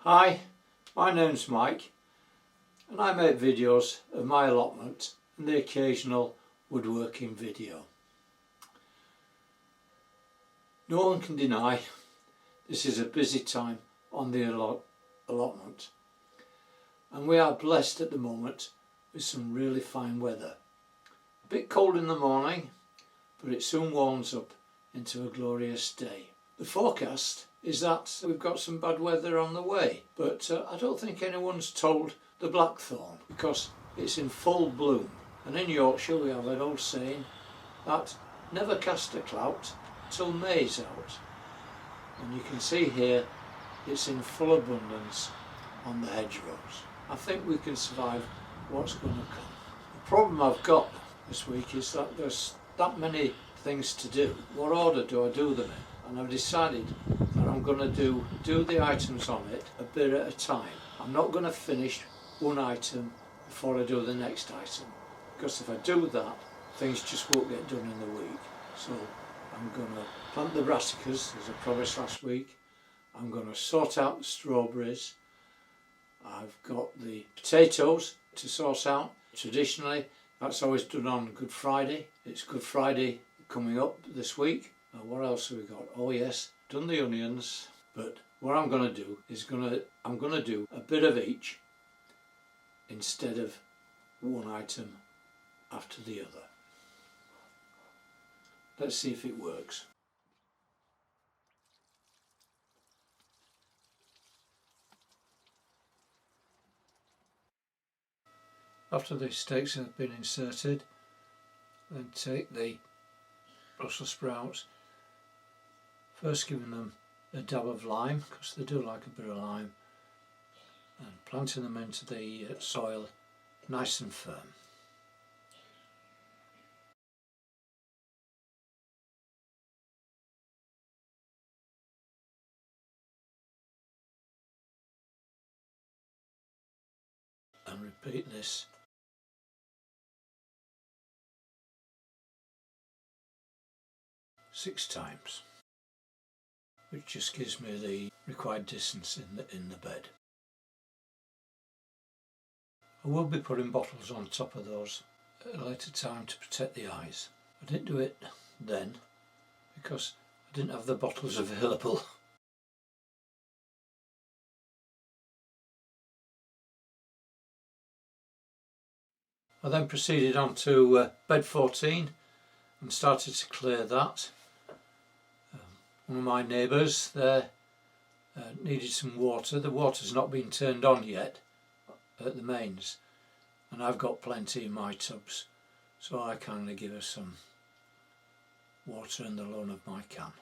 Hi, my name's Mike and I make videos of my allotment and the occasional woodworking video. No one can deny this is a busy time on the allotment, and we are blessed at the moment with some really fine weather. A bit cold in the morning, but it soon warms up into a glorious day. The forecast is that we've got some bad weather on the way, but I don't think anyone's told the blackthorn because it's in full bloom. And in Yorkshire we have an old saying that never cast a clout till May's out. And you can see here it's in full abundance on the hedgerows. I think we can survive what's going to come. The problem I've got this week is that there's that many things to do. What order do I do them in? And I've decided that I'm going to do the items on it a bit at a time. I'm not going to finish one item before I do the next item, because if I do that, things just won't get done in the week. So I'm going to plant the brassicas, as I promised last week. I'm going to sort out the strawberries. I've got the potatoes to sort out. Traditionally, that's always done on Good Friday. It's Good Friday coming up this week. What else have we got? Oh yes, done the onions. But what I'm going to do is I'm going to do a bit of each instead of one item after the other. Let's see if it works. After the stakes have been inserted, then take the Brussels sprouts, first giving them a dab of lime, because they do like a bit of lime, and planting them into the soil nice and firm. And repeat this six times, which just gives me the required distance in the bed. I will be putting bottles on top of those at a later time to protect the eyes. I didn't do it then because I didn't have the bottles available. I then proceeded on to bed 14 and started to clear that. One of my neighbours there needed some water. The water's not been turned on yet at the mains, and I've got plenty in my tubs, so I kindly give her some water in the loan of my can.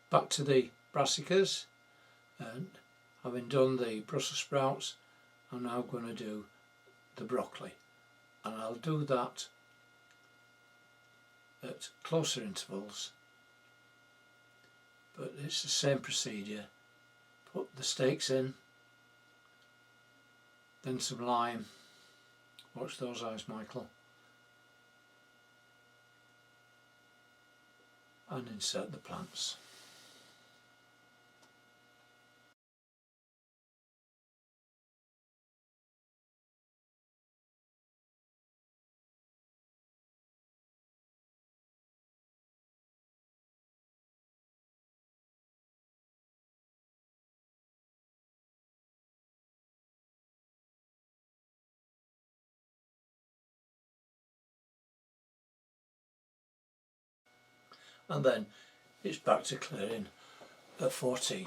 Back to the brassicas, and having done the Brussels sprouts, I'm now going to do the broccoli, and I'll do that at closer intervals, but it's the same procedure. Put the stakes in, then some lime, watch those eyes Michael, and insert the plants. And then it's back to clearing at 14.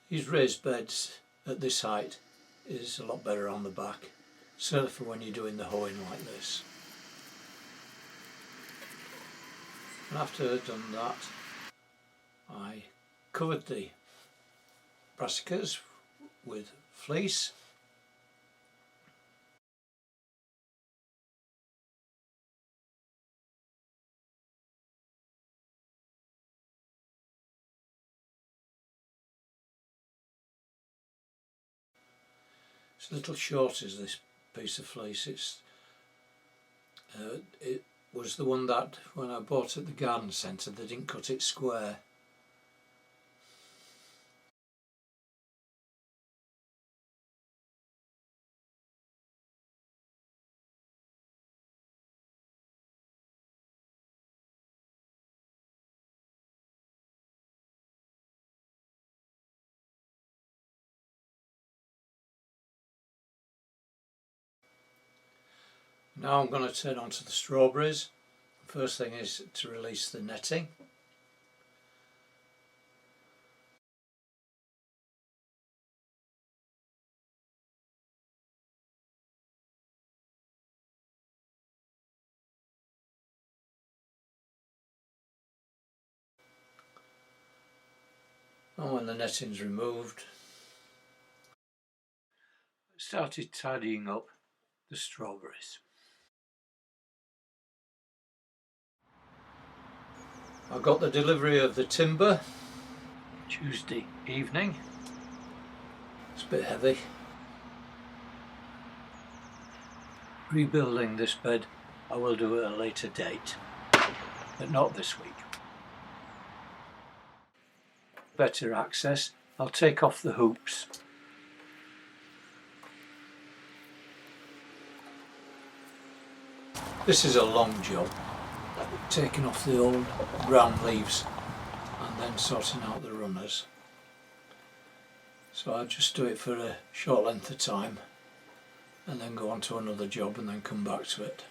These raised beds at this height is a lot better on the back, certainly for when you're doing the hoeing like this. And after I've done that, I covered the brassicas with fleece. It's a little short, is this piece of fleece. It's was the one that when I bought at the garden centre they didn't cut it square. Now I'm going to turn on to the strawberries. First thing is to release the netting. And when the netting's removed, I started tidying up the strawberries. I got the delivery of the timber Tuesday evening. It's a bit heavy. Rebuilding this bed I will do at a later date, but not this week. Better access, I'll take off the hoops. This is a long job, taking off the old brown leaves and then sorting out the runners. So I'll just do it for a short length of time and then go on to another job and then come back to it.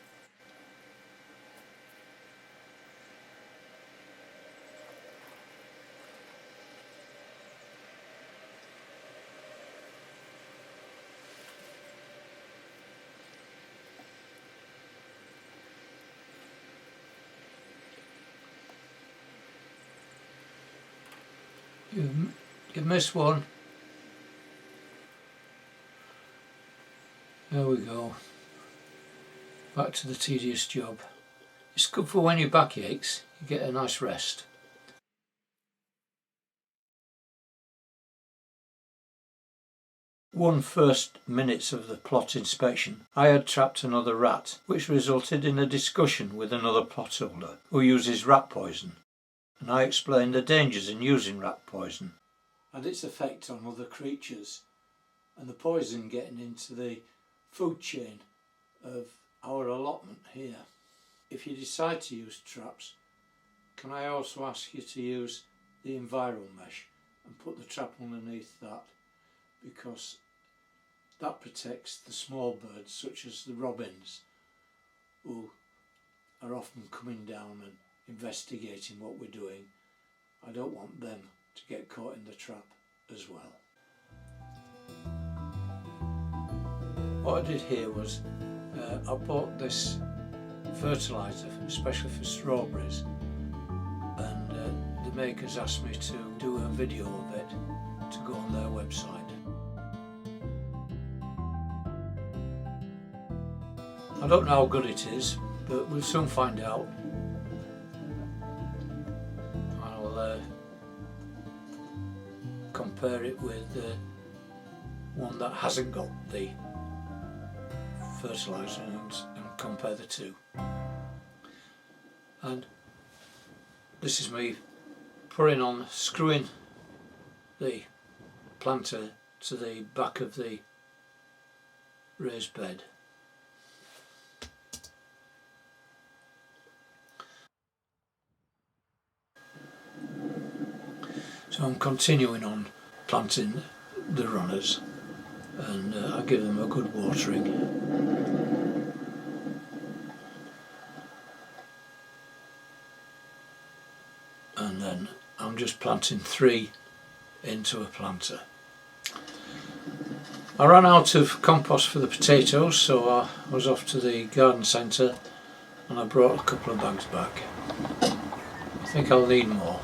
You've missed one. There we go. Back to the tedious job. It's good for when your back aches, you get a nice rest. One first minutes of the plot inspection, I had trapped another rat, which resulted in a discussion with another plot holder who uses rat poison, and I explained the dangers in using rat poison and its effect on other creatures and the poison getting into the food chain of our allotment here. If you decide to use traps, can I also ask you to use the enviro mesh and put the trap underneath that, because that protects the small birds such as the robins who are often coming down and investigating what we're doing. I don't want them to get caught in the trap as well. What I did here was I bought this fertiliser especially for strawberries, and the makers asked me to do a video of it to go on their website. I don't know how good it is, but we'll soon find out. I'll compare it with one that hasn't got the fertiliser and compare the two. And this is me screwing the planter to the back of the raised bed. So I'm continuing on planting the runners, and I give them a good watering. And then I'm just planting 3 into a planter. I ran out of compost for the potatoes, so I was off to the garden centre and I brought a couple of bags back. I think I'll need more.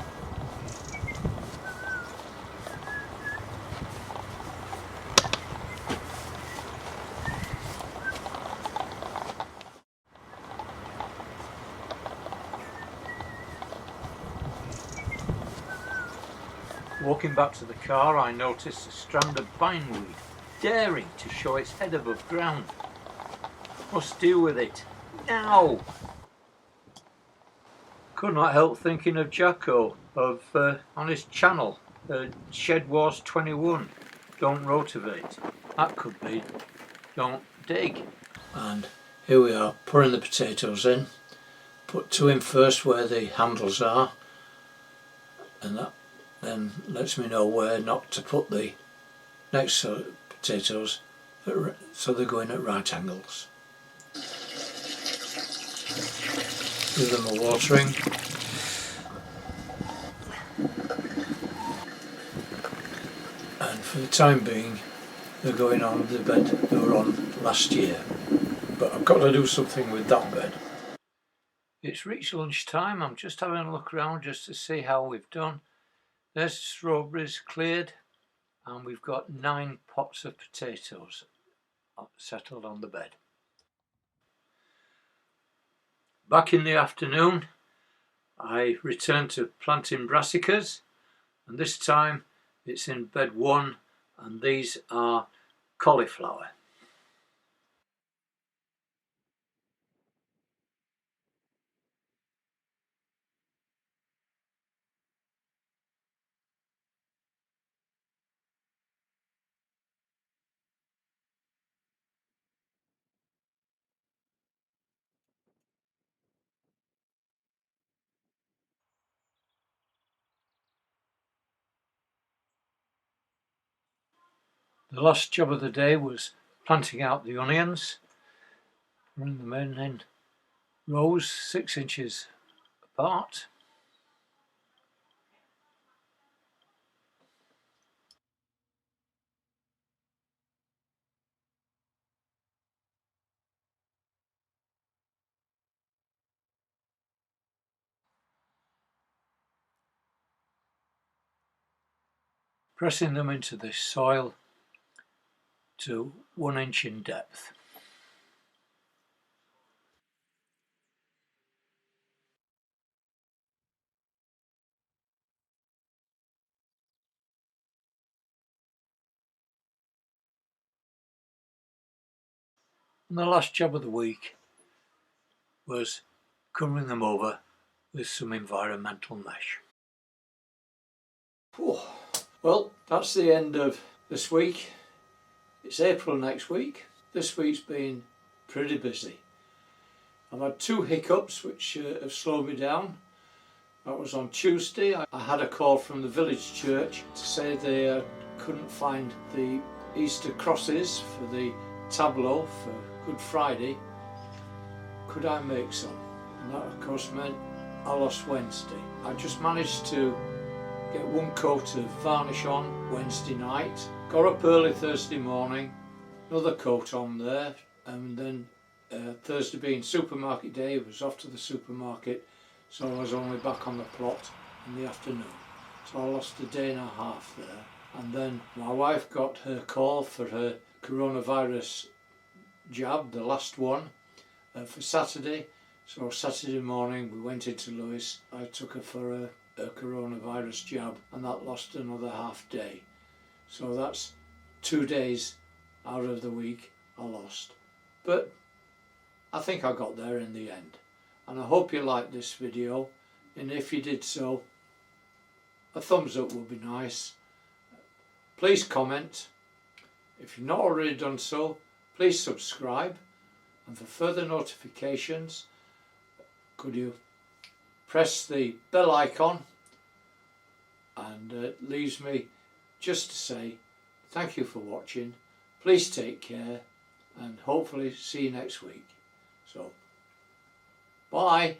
Walking back to the car, I noticed a strand of bindweed daring to show its head above ground. Must deal with it now. Could not help thinking of Jacko on his channel, Shed Wars 21, Don't Rotivate. That could be Don't Dig. And here we are pouring the potatoes in. Put 2 in first where the handles are, and that then lets me know where not to put the next potatoes so they're going at right angles. Give them a watering. And for the time being they're going on the bed they were on last year. But I've got to do something with that bed. It's reached lunchtime. I'm just having a look around just to see how we've done. There's the strawberries cleared, and we've got 9 pots of potatoes settled on the bed. Back in the afternoon I returned to planting brassicas, and this time it's in bed 1, and these are cauliflower. The last job of the day was planting out the onions, putting them in rows 6 inches apart. Pressing them into the soil to 1 inch in depth. And the last job of the week was covering them over with some environmental mesh. Well, that's the end of this week. It's April next week. This week's been pretty busy. I've had 2 hiccups which have slowed me down. That was on Tuesday. I had a call from the village church to say they couldn't find the Easter crosses for the tableau for Good Friday. Could I make some? And that of course meant I lost Wednesday. I just managed to get 1 coat of varnish on Wednesday night. Got up early Thursday morning, another coat on there, and then Thursday being supermarket day, I was off to the supermarket, so I was only back on the plot in the afternoon. So I lost a day and a half there. And then my wife got her call for her coronavirus jab, the last one, for Saturday. So Saturday morning we went into Lewis. I took her for a coronavirus jab, and that lost another half day. So that's 2 days out of the week I lost. But I think I got there in the end. And I hope you liked this video, and if you did so, a thumbs up would be nice. Please comment. If you've not already done so, please subscribe, and for further notifications could you press the bell icon, and it leaves me just to say thank you for watching. Please take care, and hopefully see you next week. So bye.